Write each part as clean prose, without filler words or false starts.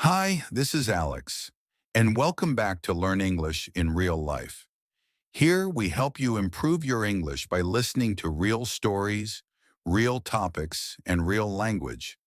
Hi, this is Alex, and welcome back to Learn English in Real Life. Here we help you improve your English by listening to real stories, real topics, and real language.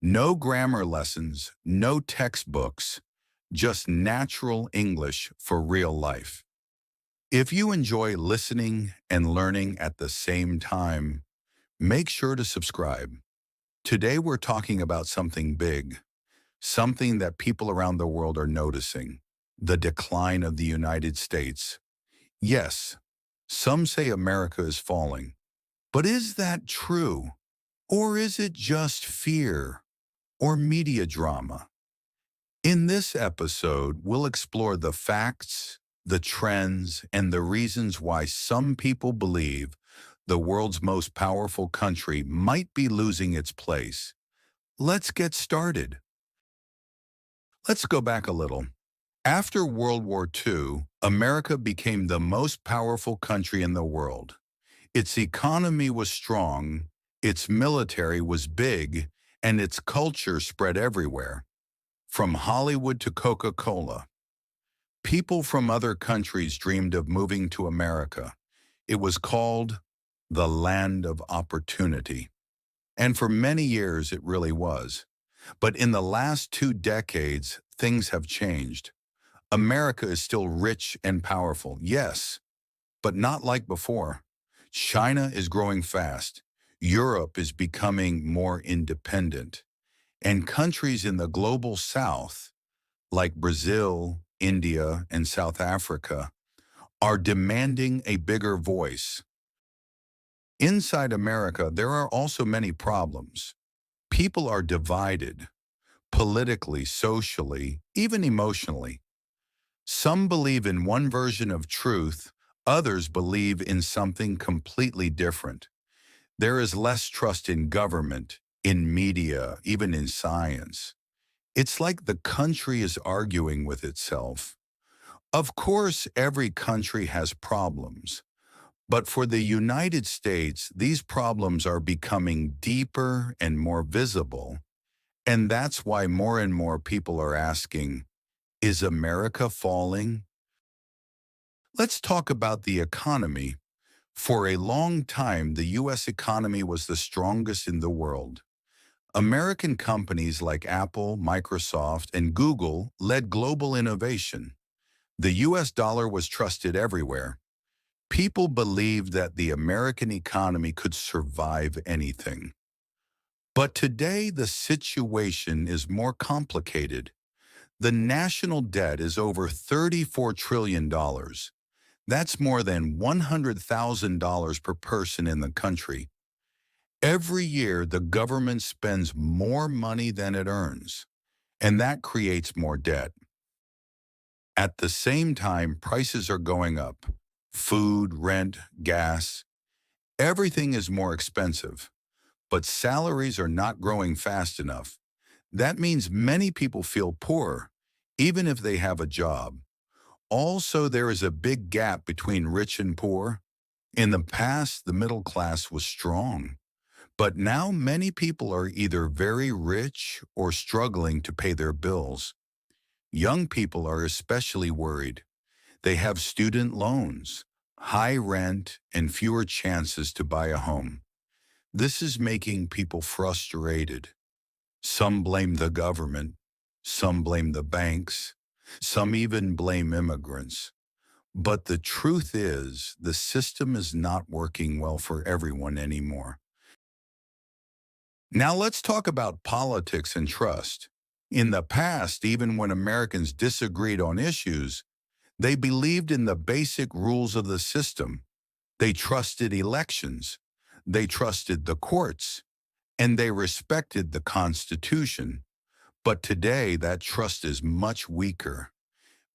No grammar lessons, no textbooks, just natural English for real life. If you enjoy listening and learning at the same time, make sure to subscribe. Today we're talking about something big. Something that people around the world are noticing, the decline of the United States. Yes, some say America is falling. But is that true? Or is it just fear or media drama? In this episode, we'll explore the facts, the trends, and the reasons why some people believe the world's most powerful country might be losing its place. Let's get started. Let's go back a little. After World War II, America became the most powerful country in the world. Its economy was strong, its military was big, and its culture spread everywhere. From Hollywood to Coca-Cola, people from other countries dreamed of moving to America. It was called the land of opportunity. And for many years, it really was. But in the last 2 decades, things have changed. America is still rich and powerful, yes, but not like before. China is growing fast. Europe is becoming more independent. And countries in the global south, like Brazil, India, and South Africa, are demanding a bigger voice. Inside America, there are also many problems. People are divided, politically, socially, even emotionally. Some believe in one version of truth, others believe in something completely different. There is less trust in government, in media, even in science. It's like the country is arguing with itself. Of course, every country has problems, but for the United States, these problems are becoming deeper and more visible, and that's why more and more people are asking, is America falling? Let's talk about the economy. For a long time, the U.S. economy was the strongest in the world. American companies like Apple, Microsoft, and Google led global innovation. The U.S. dollar was trusted everywhere. People believed that the American economy could survive anything. But today, the situation is more complicated. The national debt is over $34 trillion. That's more than $100,000 per person in the country. Every year, the government spends more money than it earns, and that creates more debt. At the same time, prices are going up. Food, rent, gas, everything is more expensive, but salaries are not growing fast enough. That means many people feel poor, even if they have a job. Also, there is a big gap between rich and poor. In the past, the middle class was strong, but now many people are either very rich or struggling to pay their bills. Young people are especially worried. They have student loans, high rent, and fewer chances to buy a home. This is making people frustrated. Some blame the government, some blame the banks, some even blame immigrants. But the truth is, the system is not working well for everyone anymore. Now let's talk about politics and trust. In the past, even when Americans disagreed on issues, they believed in the basic rules of the system. They trusted elections, they trusted the courts, and they respected the Constitution. But today, that trust is much weaker.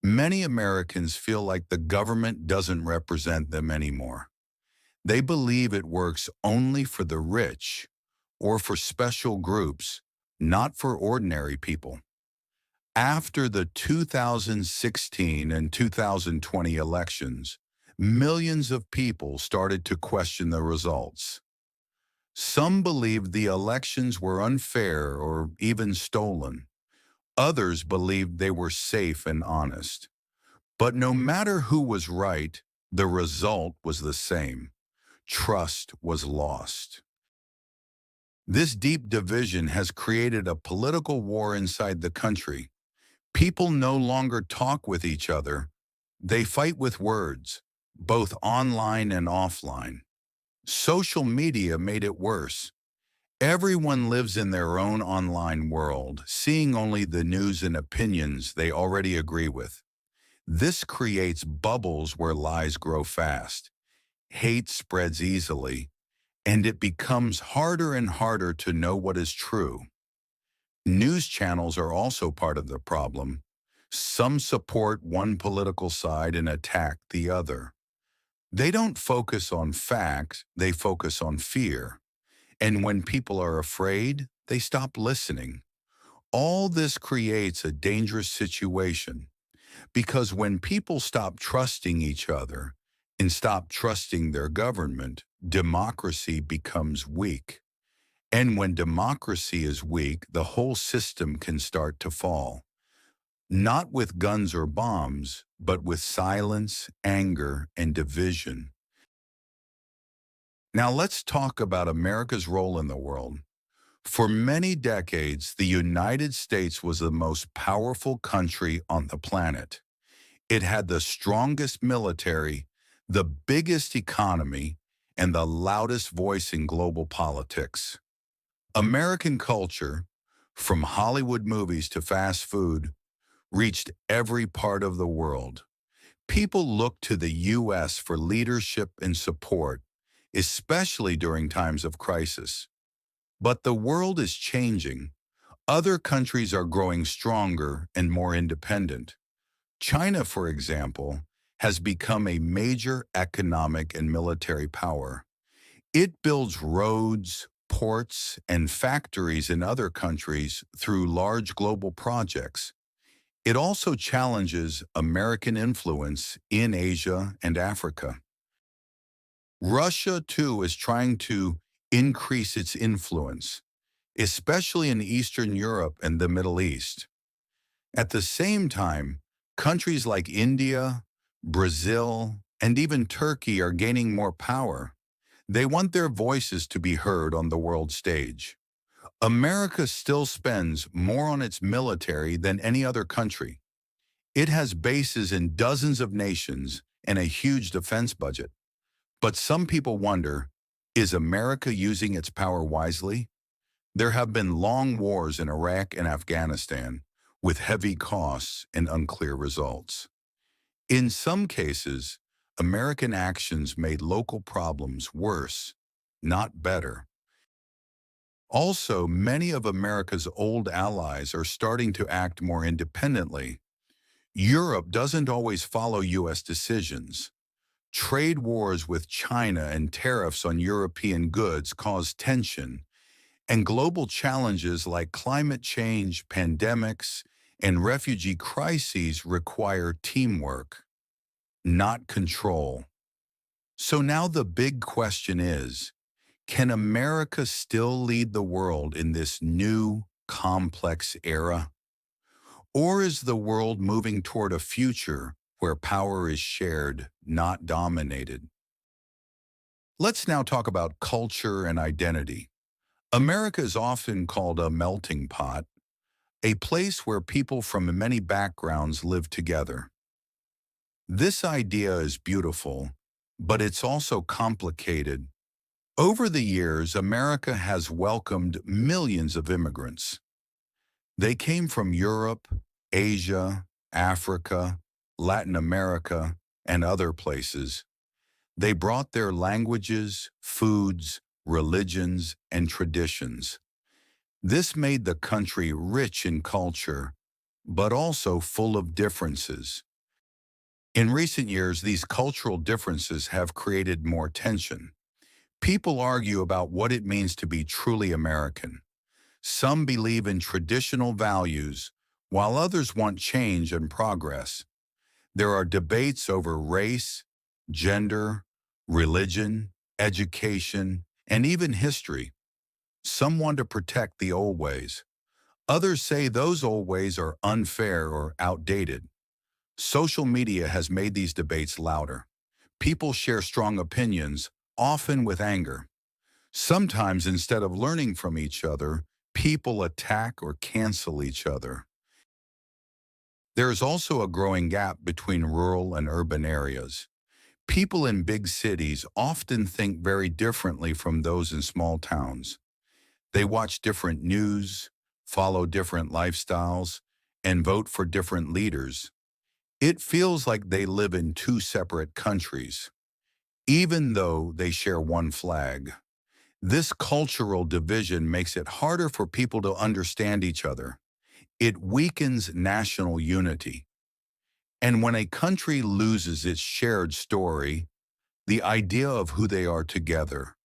Many Americans feel like the government doesn't represent them anymore. They believe it works only for the rich or for special groups, not for ordinary people. After the 2016 and 2020 elections, millions of people started to question the results. Some believed the elections were unfair or even stolen. Others believed they were safe and honest. But no matter who was right, the result was the same. Trust was lost. This deep division has created a political war inside the country. People no longer talk with each other. They fight with words, both online and offline. Social media made it worse. Everyone lives in their own online world, seeing only the news and opinions they already agree with. This creates bubbles where lies grow fast, hate spreads easily, and it becomes harder and harder to know what is true. News channels are also part of the problem. Some support one political side and attack the other. They don't focus on facts, they focus on fear. And when people are afraid, they stop listening. All this creates a dangerous situation because when people stop trusting each other and stop trusting their government, democracy becomes weak. And when democracy is weak, the whole system can start to fall. Not with guns or bombs, but with silence, anger, and division. Now let's talk about America's role in the world. For many decades, the United States was the most powerful country on the planet. It had the strongest military, the biggest economy, and the loudest voice in global politics. American culture, from Hollywood movies to fast food, reached every part of the world. People looked to the U.S. for leadership and support, especially during times of crisis. But the world is changing. Other countries are growing stronger and more independent. China, for example, has become a major economic and military power. It builds roads, ports, and factories in other countries through large global projects. It also challenges American influence in Asia and Africa. Russia, too, is trying to increase its influence, especially in Eastern Europe and the Middle East. At the same time, countries like India, Brazil, and even Turkey are gaining more power. They want their voices to be heard on the world stage. America still spends more on its military than any other country. It has bases in dozens of nations and a huge defense budget. But some people wonder, is America using its power wisely? There have been long wars in Iraq and Afghanistan with heavy costs and unclear results. In some cases, American actions made local problems worse, not better. Also, many of America's old allies are starting to act more independently. Europe doesn't always follow U.S. decisions. Trade wars with China and tariffs on European goods cause tension, and global challenges like climate change, pandemics, and refugee crises require teamwork, not control. So now the big question is, can America still lead the world in this new, complex era? Or is the world moving toward a future where power is shared, not dominated? Let's now talk about culture and identity. America is often called a melting pot, a place where people from many backgrounds live together. This idea is beautiful, but it's also complicated. Over the years, America has welcomed millions of immigrants. They came from Europe, Asia, Africa, Latin America, and other places. They brought their languages, foods, religions, and traditions. This made the country rich in culture, but also full of differences. In recent years, these cultural differences have created more tension. People argue about what it means to be truly American. Some believe in traditional values, while others want change and progress. There are debates over race, gender, religion, education, and even history. Some want to protect the old ways. Others say those old ways are unfair or outdated. Social media has made these debates louder. People share strong opinions, often with anger. Sometimes, instead of learning from each other, people attack or cancel each other. There is also a growing gap between rural and urban areas. People in big cities often think very differently from those in small towns. They watch different news, follow different lifestyles, and vote for different leaders. It feels like they live in two separate countries, even though they share one flag. This cultural division makes it harder for people to understand each other. It weakens national unity. And when a country loses its shared story, the idea of who they are together,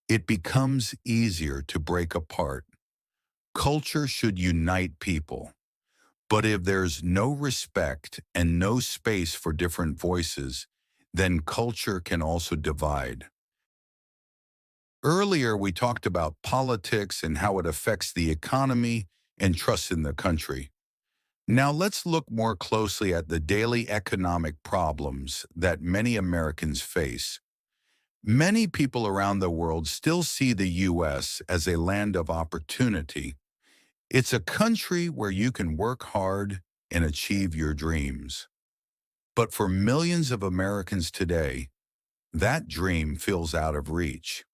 it becomes easier to break apart. Culture should unite people. But if there's no respect and no space for different voices, then culture can also divide. Earlier, we talked about politics and how it affects the economy and trust in the country. Now let's look more closely at the daily economic problems that many Americans face. Many people around the world still see the U.S. as a land of opportunity. It's a country where you can work hard and achieve your dreams. But for millions of Americans today, that dream feels out of reach.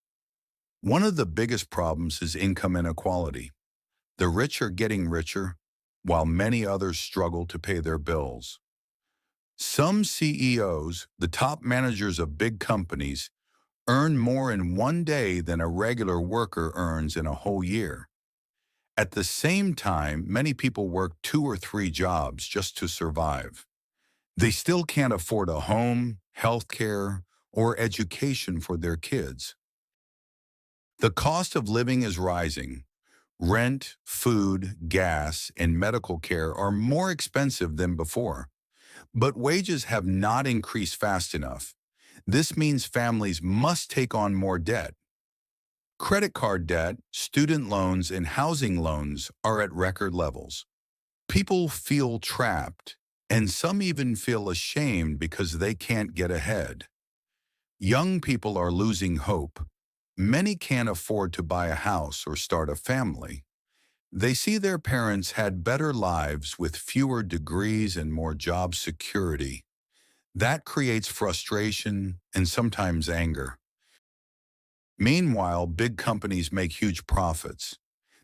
One of the biggest problems is income inequality. The rich are getting richer, while many others struggle to pay their bills. Some CEOs, the top managers of big companies, earn more in one day than a regular worker earns in a whole year. At the same time, many people work 2 or 3 jobs just to survive. They still can't afford a home, health care, or education for their kids. The cost of living is rising. Rent, food, gas, and medical care are more expensive than before. But wages have not increased fast enough. This means families must take on more debt. Credit card debt, student loans, and housing loans are at record levels. People feel trapped, and some even feel ashamed because they can't get ahead. Young people are losing hope. Many can't afford to buy a house or start a family. They see their parents had better lives with fewer degrees and more job security. That creates frustration and sometimes anger. Meanwhile, big companies make huge profits.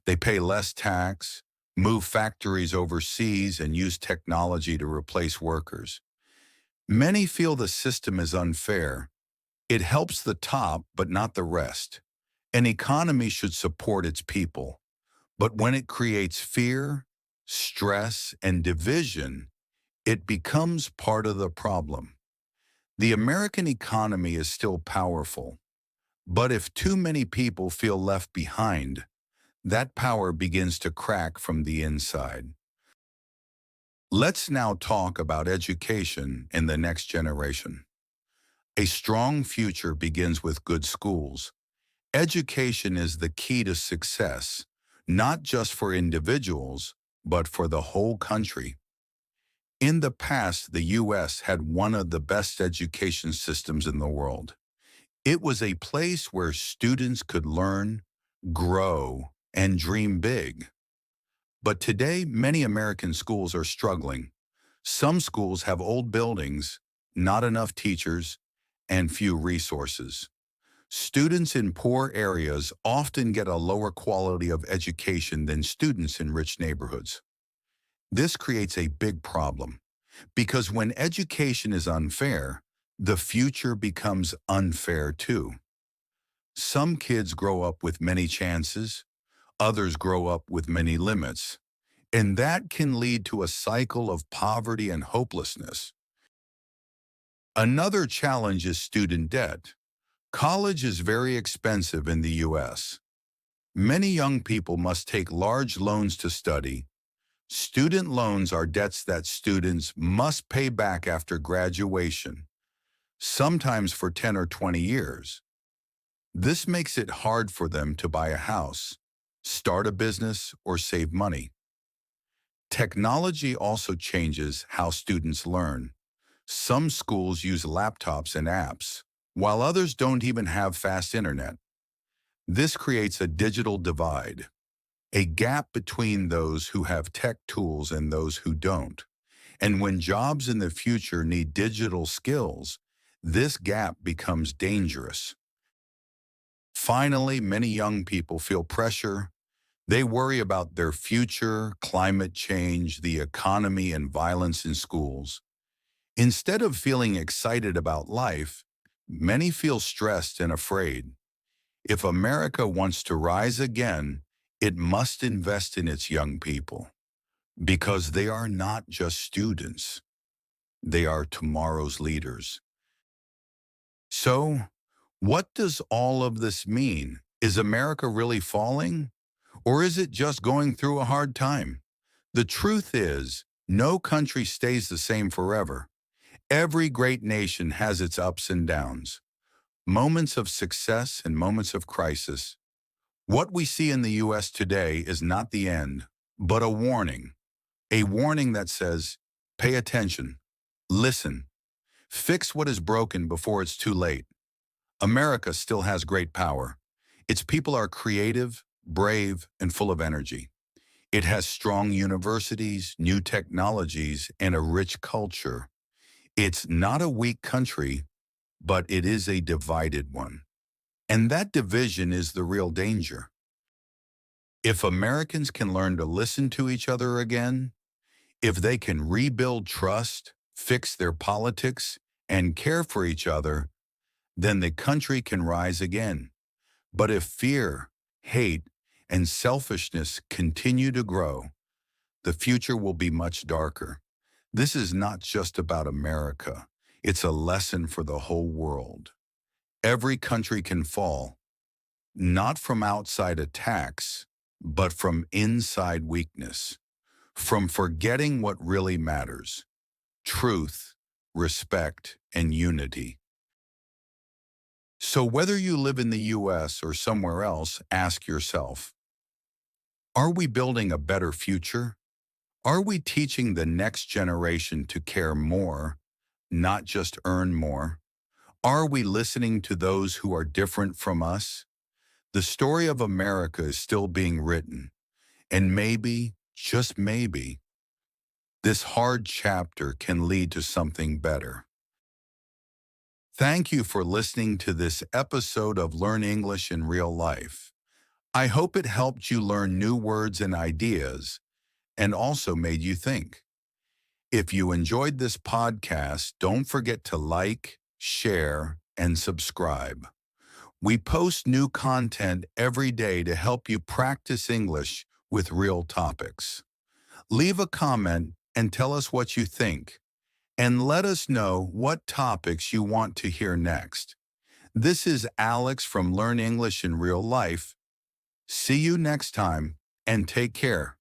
They pay less tax, move factories overseas, and use technology to replace workers. Many feel the system is unfair. It helps the top, but not the rest. An economy should support its people. But when it creates fear, stress, and division, it becomes part of the problem. The American economy is still powerful, but if too many people feel left behind, that power begins to crack from the inside. Let's now talk about education in the next generation. A strong future begins with good schools. Education is the key to success, not just for individuals, but for the whole country. In the past, the U.S. had one of the best education systems in the world. It was a place where students could learn, grow, and dream big. But today, many American schools are struggling. Some schools have old buildings, not enough teachers, and few resources. Students in poor areas often get a lower quality of education than students in rich neighborhoods. This creates a big problem because when education is unfair, the future becomes unfair too. Some kids grow up with many chances, others grow up with many limits, and that can lead to a cycle of poverty and hopelessness. Another challenge is student debt. College is very expensive in the U.S. Many young people must take large loans to study. Student loans are debts that students must pay back after graduation, sometimes for 10 or 20 years. This makes it hard for them to buy a house, start a business, or save money. Technology also changes how students learn. Some schools use laptops and apps, while others don't even have fast internet. This creates a digital divide, a gap between those who have tech tools and those who don't. And when jobs in the future need digital skills, this gap becomes dangerous. Finally, many young people feel pressure. They worry about their future, climate change, the economy, and violence in schools. Instead of feeling excited about life, many feel stressed and afraid. If America wants to rise again, it must invest in its young people because they are not just students. They are tomorrow's leaders. So, what does all of this mean? Is America really falling? Or is it just going through a hard time? The truth is, no country stays the same forever. Every great nation has its ups and downs, moments of success and moments of crisis. What we see in the U.S. today is not the end, but a warning that says, pay attention, listen, fix what is broken before it's too late. America still has great power. Its people are creative, brave, and full of energy. It has strong universities, new technologies, and a rich culture. It's not a weak country, but it is a divided one. And that division is the real danger. If Americans can learn to listen to each other again, if they can rebuild trust, fix their politics, and care for each other, then the country can rise again. But if fear, hate, and selfishness continue to grow, the future will be much darker. This is not just about America. It's a lesson for the whole world. Every country can fall, not from outside attacks, but from inside weakness, from forgetting what really matters: truth, respect, and unity. So whether you live in the U.S. or somewhere else, ask yourself, are we building a better future? Are we teaching the next generation to care more, not just earn more? Are we listening to those who are different from us? The story of America is still being written, and maybe, just maybe, this hard chapter can lead to something better. Thank you for listening to this episode of Learn English in Real Life. I hope it helped you learn new words and ideas and also made you think. If you enjoyed this podcast, don't forget to like, share, and subscribe. We post new content every day to help you practice English with real topics. Leave a comment and tell us what you think, and let us know what topics you want to hear next. This is Alex from Learn English in Real Life. See you next time, and take care.